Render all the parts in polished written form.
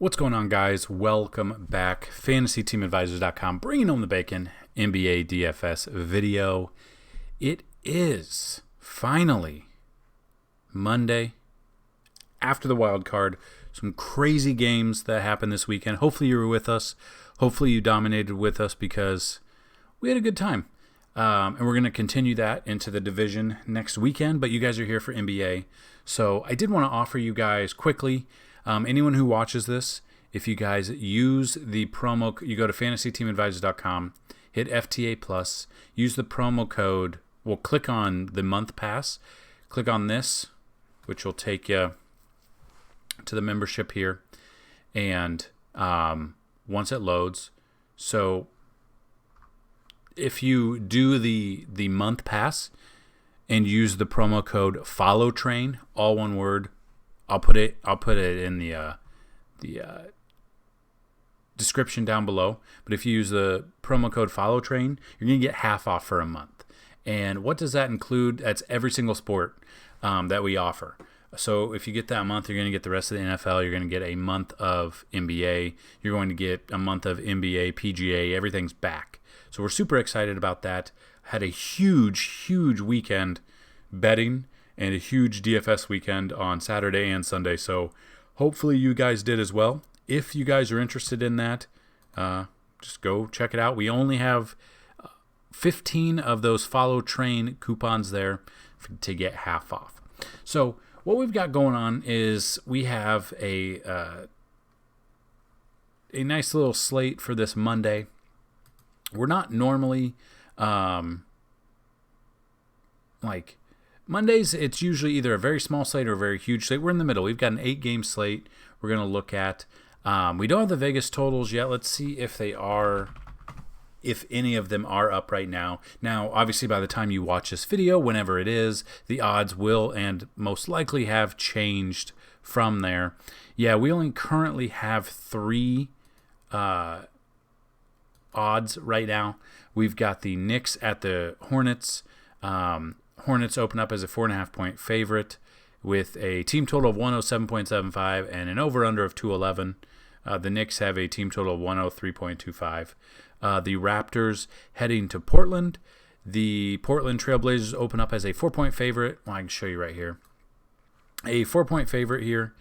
What's going on, guys? Welcome back. FantasyTeamAdvisors.com, bringing home the bacon, NBA DFS video. It is finally Monday after the wild card. Some crazy games that happened this weekend. Hopefully you were with us. Hopefully you dominated with us because we had a good time. And we're going to continue that into the division next weekend, but you guys are here for NBA. So I did want to offer you guys quickly, anyone who watches this, if you guys use the promo, you go to fantasyteamadvisors.com, hit FTA Plus, use the promo code, we'll click on the month pass, click on this, which will take you to the membership here, and once it loads, so if you do the month pass and use the promo code FOLLOWTRAIN, all one word, I'll put it in the description down below. But if you use the promo code FOLLOWTRAIN, you're gonna get half off for a month. And what does that include? That's every single sport that we offer. So if you get that month, you're going to get the rest of the NFL. You're going to get a month of NBA. You're going to get a month of NBA, PGA. Everything's back. So we're super excited about that. Had a huge weekend betting and a huge DFS weekend on Saturday and Sunday. So hopefully you guys did as well. If you guys are interested in that, just go check it out. We only have 15 of those Follow Train coupons there to get half off. So what we've got going on is we have a nice little slate for this Monday. We're not normally like Mondays. It's usually either a very small slate or a very huge slate. We're in the middle. We've got an 8-game slate we're going to look at. We don't have the Vegas totals yet. Let's see if any of them are up right now. Now, obviously, by the time you watch this video, whenever it is, the odds will and most likely have changed from there. Yeah, we only currently have 3 odds right now. We've got the Knicks at the Hornets. Hornets open up as a 4.5-point favorite with a team total of 107.75 and an over-under of 211. The Knicks have a team total of 103.25. The Raptors heading to Portland. The Portland Trailblazers open up as a 4-point favorite. Well, I can show you right here. A 4-point favorite here.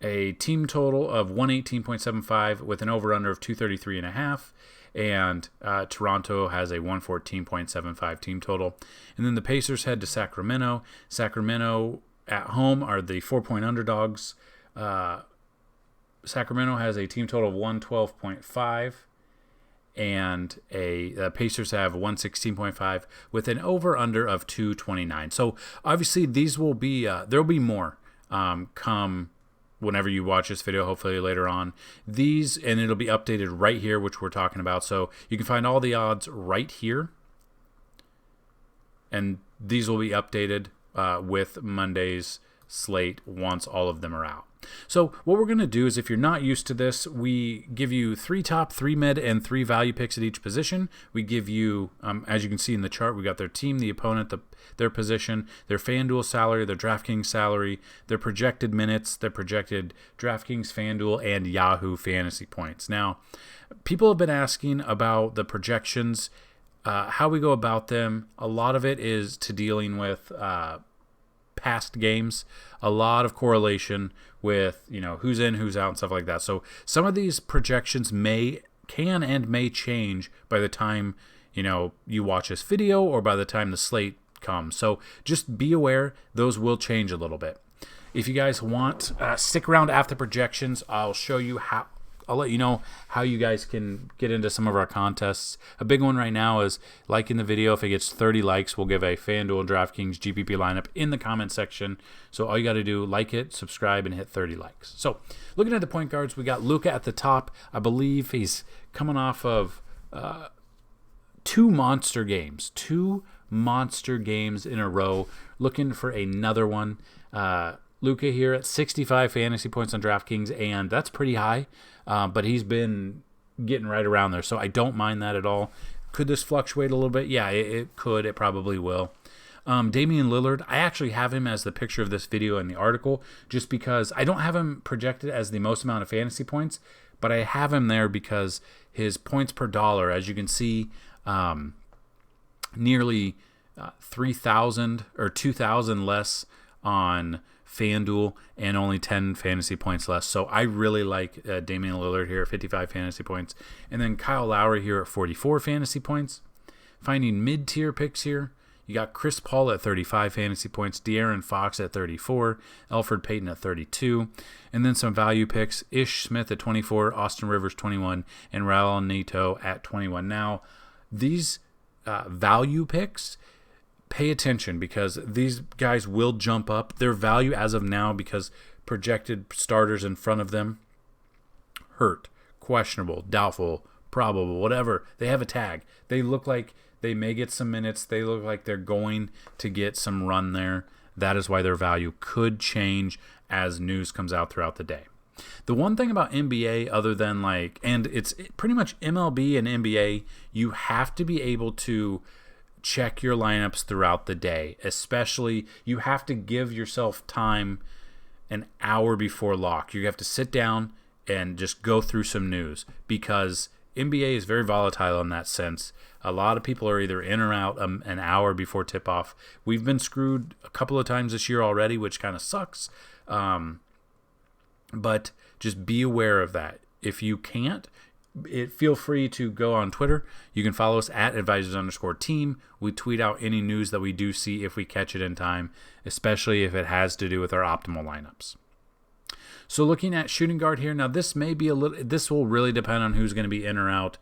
A team total of 118.75 with an over-under of 233.5. And Toronto has a 114.75 team total. And then the Pacers head to Sacramento. Sacramento at home are the 4-point underdogs. Sacramento has a team total of 112.5, and the Pacers have 116.5 with an over-under of 229. So obviously these will be there'll be more come whenever you watch this video, hopefully later on. These, and it'll be updated right here, which we're talking about. So you can find all the odds right here, and these will be updated with Monday's slate once all of them are out. So what we're going to do is, if you're not used to this, we give you 3 top, 3 mid, and 3 value picks at each position. We give you, as you can see in the chart, we got their team, the opponent, their position, their Fanduel salary, their Draftkings salary, their projected minutes, their projected Draftkings, Fanduel, and Yahoo fantasy points. Now, people have been asking about the projections, how we go about them. A lot of it is to dealing with past games, a lot of correlation with, who's in, who's out, and stuff like that. So some of these projections can and may change by the time you watch this video or by the time the slate comes. So just be aware those will change a little bit. If you guys want, stick around after projections. I'll let you know how you guys can get into some of our contests. A big one right now is liking the video. If it gets 30 likes, we'll give a FanDuel DraftKings GPP lineup in the comment section. So all you got to do, like it, subscribe, and hit 30 likes. So looking at the point guards, we got Luka at the top. I believe he's coming off of 2 monster games. 2 monster games in a row. Looking for another one. Luka here at 65 fantasy points on DraftKings, and that's pretty high. But he's been getting right around there, so I don't mind that at all. Could this fluctuate a little bit? Yeah, it could. It probably will. Damien Lillard, I actually have him as the picture of this video in the article just because I don't have him projected as the most amount of fantasy points, but I have him there because his points per dollar, as you can see, nearly 3,000 or 2,000 less on Fanduel and only 10 fantasy points less. So I really like Damian Lillard here at 55 fantasy points. And then Kyle Lowry here at 44 fantasy points. Finding mid-tier picks here, you got Chris Paul at 35 fantasy points, De'Aaron Fox at 34, Elfrid Payton at 32, and then some value picks, Ish Smith at 24, Austin Rivers 21, and Raul Neto at 21. Now, these value picks, pay attention because these guys will jump up. Their value as of now, because projected starters in front of them, hurt, questionable, doubtful, probable, whatever. They have a tag. They look like they may get some minutes. They look like they're going to get some run there. That is why their value could change as news comes out throughout the day. The one thing about NBA, other than and it's pretty much MLB and NBA, you have to be able to check your lineups throughout the day. Especially, you have to give yourself time an hour before lock. You have to sit down and just go through some news because NBA is very volatile in that sense. A lot of people are either in or out an hour before tip-off. We've been screwed a couple of times this year already, which kind of sucks. But just be aware of that. If you can't, feel free to go on Twitter. You can follow us at advisors_team. We tweet out any news that we do see if we catch it in time, especially if it has to do with our optimal lineups. So looking at shooting guard here, now this may be this will really depend on who's going to be in or out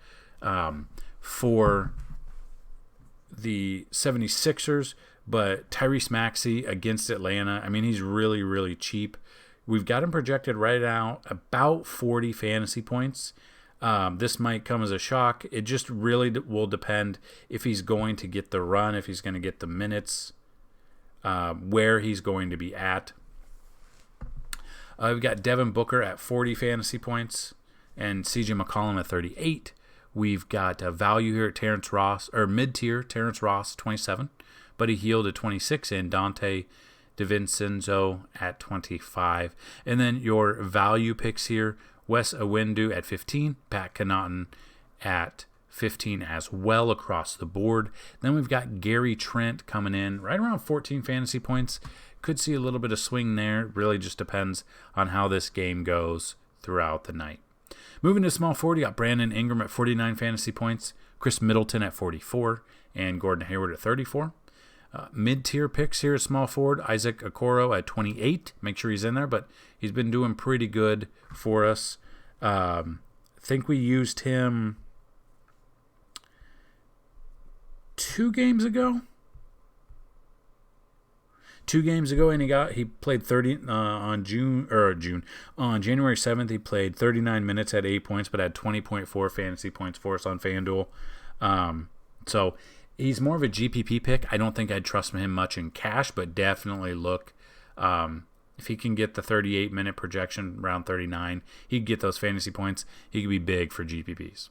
for the 76ers, but Tyrese Maxey against Atlanta, I mean, he's really, really cheap. We've got him projected right now about 40 fantasy points. This might come as a shock. It just really will depend if he's going to get the run, if he's going to get the minutes, where he's going to be at. We've got Devin Booker at 40 fantasy points and CJ McCollum at 38. We've got value here at Terrence Ross, or mid-tier Terrence Ross, 27. Buddy Hield at 26 and Dante DiVincenzo at 25. And then your value picks here, Wes Iwundu at 15, Pat Connaughton at 15 as well across the board. Then we've got Gary Trent coming in right around 14 fantasy points. Could see a little bit of swing there. Really just depends on how this game goes throughout the night. Moving to small forward, you got Brandon Ingram at 49 fantasy points, Chris Middleton at 44, and Gordon Hayward at 34. Mid-tier picks here at small forward, Isaac Okoro at 28. Make sure he's in there, but he's been doing pretty good for us. I think we used him 2 games ago. 2 games ago, and he played 30 on January 7th. He played 39 minutes at 8 points, but had 20.4 fantasy points for us on FanDuel. So he's more of a GPP pick. I don't think I'd trust him much in cash, but definitely look. If he can get the 38-minute projection, around 39, he could get those fantasy points. He could be big for GPPs.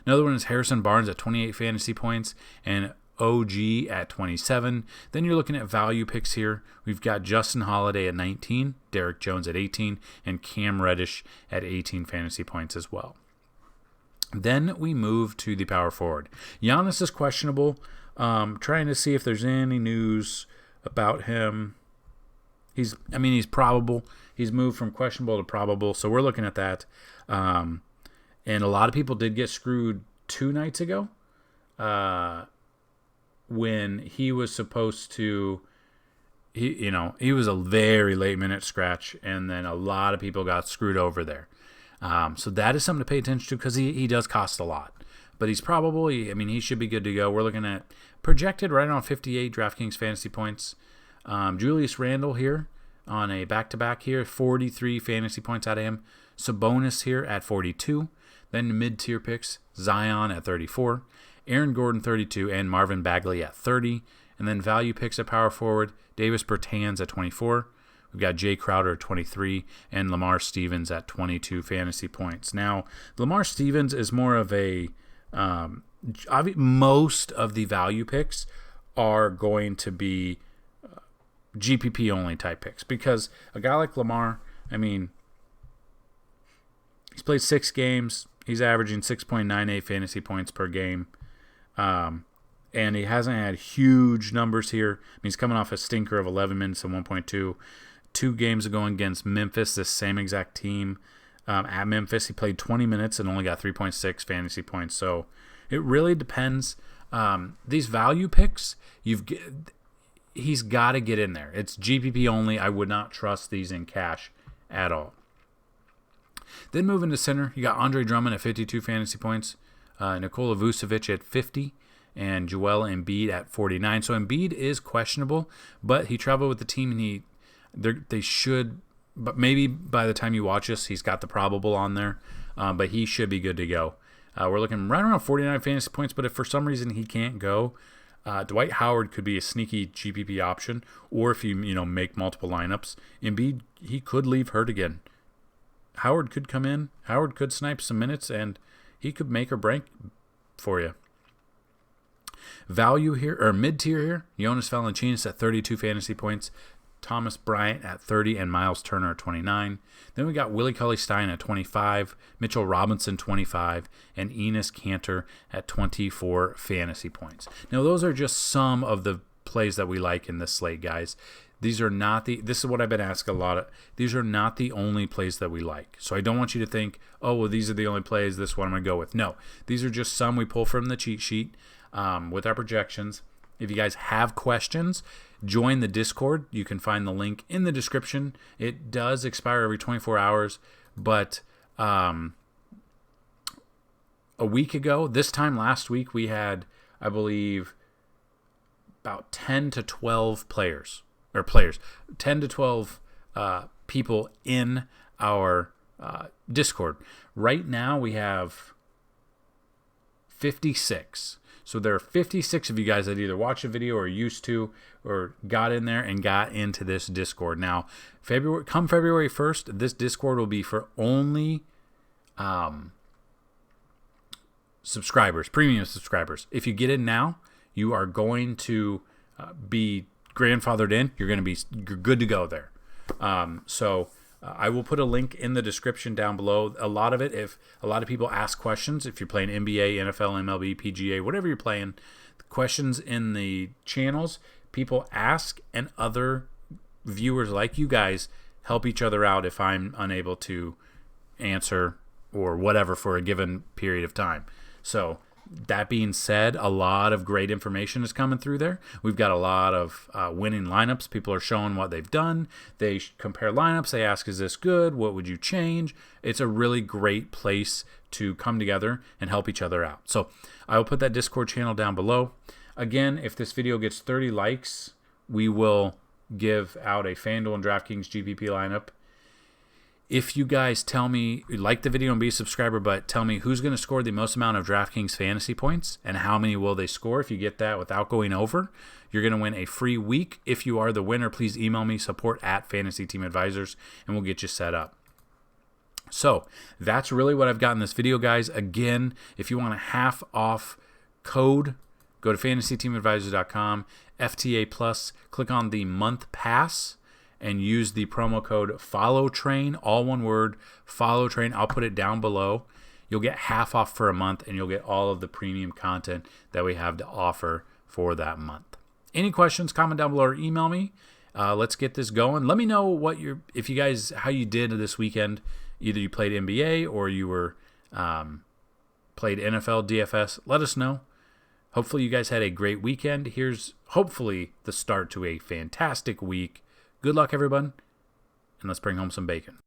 Another one is Harrison Barnes at 28 fantasy points and OG at 27. Then you're looking at value picks here. We've got Justin Holiday at 19, Derek Jones at 18, and Cam Reddish at 18 fantasy points as well. Then we move to the power forward. Giannis is questionable. Trying to see if there's any news about him. He's probable. He's moved from questionable to probable, so we're looking at that. And a lot of people did get screwed 2 nights ago. When he was supposed to, he was a very late minute scratch, and then a lot of people got screwed over there. So that is something to pay attention to because he does cost a lot. But he's probable. He should be good to go. We're looking at projected right around 58 DraftKings fantasy points. Julius Randle here on a back-to-back here, 43 fantasy points out of him. Sabonis here at 42. Then mid-tier picks, Zion at 34. Aaron Gordon, 32, and Marvin Bagley at 30. And then value picks at power forward, Davis Bertans at 24. We've got Jay Crowder at 23 and Lamar Stevens at 22 fantasy points. Now, Lamar Stevens is more of a most of the value picks are going to be GPP only type picks, because a guy like Lamar, I mean, he's played 6 games. He's averaging 6.98 fantasy points per game. And he hasn't had huge numbers here. I mean, he's coming off a stinker of 11 minutes and 1.2. 2 games ago against Memphis, this same exact team. At Memphis, he played 20 minutes and only got 3.6 fantasy points. So it really depends. These value picks, he's got to get in there. It's GPP only. I would not trust these in cash at all. Then moving to center, you got Andre Drummond at 52 fantasy points, Nikola Vucevic at 50, and Joel Embiid at 49. So Embiid is questionable, but he traveled with the team, and they should, but maybe by the time you watch this, he's got the probable on there, but he should be good to go. We're looking right around 49 fantasy points, but if for some reason he can't go, Dwight Howard could be a sneaky GPP option, or if you make multiple lineups, Embiid, he could leave hurt again. Howard could come in, Howard could snipe some minutes, and he could make or break for you. Value here, or mid-tier here, Jonas Valanciunas at 32 fantasy points, Thomas Bryant at 30, and Miles Turner at 29. Then we got Willie Cauley-Stein at 25, Mitchell Robinson 25, and Enes Kanter at 24 fantasy points. Now, those are just some of the plays that we like in this slate, guys. These are not this is what I've been asked a lot. These are not the only plays that we like. So I don't want you to think, oh, well, these are the only plays, this is what I'm going to go with. No, these are just some we pull from the cheat sheet with our projections. If you guys have questions, join the Discord. You can find the link in the description. It does expire every 24 hours, but a week ago, this time last week, we had, I believe, about 10 to 12 players, 10 to 12 people in our Discord. Right now, we have 56. So there are 56 of you guys that either watched a video or used to or got in there and got into this Discord. Now, come February 1st, this Discord will be for only subscribers, premium subscribers. If you get in now, you are going to be grandfathered in. You're good to go there. I will put a link in the description down below. A lot of people ask questions, if you're playing NBA, NFL, MLB, PGA, whatever you're playing, the questions in the channels, people ask, and other viewers like you guys help each other out if I'm unable to answer or whatever for a given period of time. So that being said, a lot of great information is coming through there. We've got a lot of winning lineups. People are showing what they've done. They compare lineups. They ask, is this good? What would you change? It's a really great place to come together and help each other out. So I will put that Discord channel down below. Again, if this video gets 30 likes, we will give out a Fanduel and Draftkings GPP lineup. If you guys tell me, like the video and be a subscriber, but tell me who's going to score the most amount of DraftKings fantasy points and how many will they score. If you get that without going over, you're going to win a free week. If you are the winner, please email me, support@FantasyTeamAdvisors, and we'll get you set up. So that's really what I've got in this video, guys. Again, if you want a half off code, go to FantasyTeamAdvisors.com, FTA Plus, click on the month pass, and use the promo code FOLLOWTRAIN, all one word, FOLLOWTRAIN. I'll put it down below. You'll get half off for a month, and you'll get all of the premium content that we have to offer for that month. Any questions, comment down below or email me. Let's get this going. Let me know how you did this weekend. Either you played NBA or you were played NFL, DFS. Let us know. Hopefully you guys had a great weekend. Here's hopefully the start to a fantastic week. Good luck, everyone, and let's bring home some bacon.